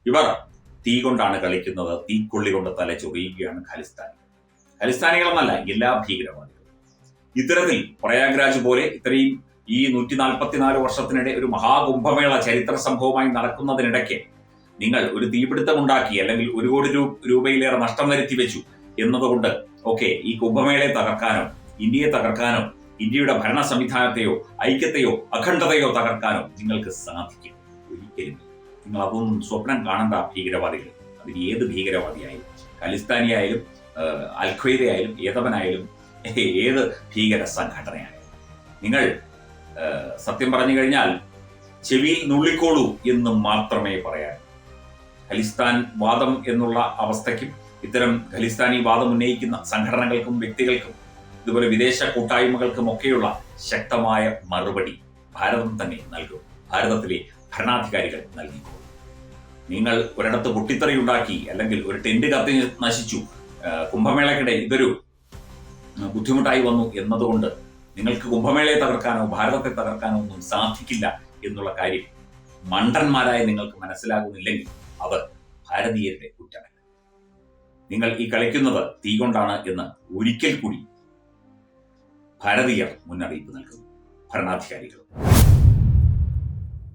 ഇവർ തീ കൊണ്ടാണ് കളിക്കുന്നത്, തീക്കൊള്ളി കൊണ്ട് തല ചൊറിയുകയാണ് ഖലിസ്ഥാനികളെന്നല്ല എല്ലാ ഭീകരവാദികളും. ഇത്തരത്തിൽ പ്രയാഗ്രാജ് പോലെ ഇത്രയും ഈ 144 വർഷത്തിനിടെ ഒരു മഹാകുംഭമേള ചരിത്ര സംഭവമായി നടക്കുന്നതിനിടയ്ക്ക് നിങ്ങൾ ഒരു തീപിടുത്തമുണ്ടാക്കി അല്ലെങ്കിൽ 1 കോടി രൂപയിലേറെ നഷ്ടം വരുത്തി വെച്ചു എന്നതുകൊണ്ട് ഈ കുംഭമേളയെ തകർക്കാനോ ഇന്ത്യയെ തകർക്കാനോ ഇന്ത്യയുടെ ഭരണ സംവിധാനത്തെയോ ഐക്യത്തെയോ അഖണ്ഡതയോ തകർക്കാനോ നിങ്ങൾക്ക് സാധിക്കും? ഒരിക്കലും. നിങ്ങൾ അതൊന്നും സ്വപ്നം കാണണ്ട ഭീകരവാദികൾ. അതിൽ ഏത് ഭീകരവാദിയായാലും, ഖലിസ്ഥാനിയായാലും അൽഖ്വയ്ദയായാലും ഏതവനായാലും ഏത് ഭീകര സംഘടനയായാലും നിങ്ങൾ സത്യം പറഞ്ഞു കഴിഞ്ഞാൽ ചെവിയിൽ നുള്ളിക്കോളൂ എന്ന് മാത്രമേ പറയാൻ. ഖലിസ്ഥാൻ വാദം എന്നുള്ള അവസ്ഥയ്ക്കും ഇത്തരം ഖലിസ്ഥാനി വാദം ഉന്നയിക്കുന്ന സംഘടനകൾക്കും വ്യക്തികൾക്കും ഇതുപോലെ വിദേശ കൂട്ടായ്മകൾക്കും ഒക്കെയുള്ള ശക്തമായ മറുപടി ഭാരതം തന്നെ നൽകും. ഭാരതത്തിലെ ഭരണാധികാരികൾ നൽകിക്കോളും. നിങ്ങൾ ഒരിടത്ത് പൊട്ടിത്തെറിയുണ്ടാക്കി അല്ലെങ്കിൽ ഒരു ടെന്റ് കത്തി നശിച്ചു, കുംഭമേളയ്ക്കിടെ ഇതൊരു ബുദ്ധിമുട്ടായി വന്നു എന്നതുകൊണ്ട് നിങ്ങൾക്ക് കുംഭമേളയെ തകർക്കാനോ ഭാരതത്തെ തകർക്കാനോ ഒന്നും സാധിക്കില്ല എന്നുള്ള കാര്യം മണ്ടന്മാരായ നിങ്ങൾക്ക് മനസ്സിലാകുന്നില്ലെങ്കിൽ അവർ ഭാരതീയരുടെ കുറ്റമല്ല. നിങ്ങൾ ഈ കളിക്കുന്നത് തീ കൊണ്ടാണ് എന്ന് ഒരിക്കൽ കൂടി ഭാരതീയർ മുന്നറിയിപ്പ് നൽകുന്നു, ഭരണാധികാരികൾ.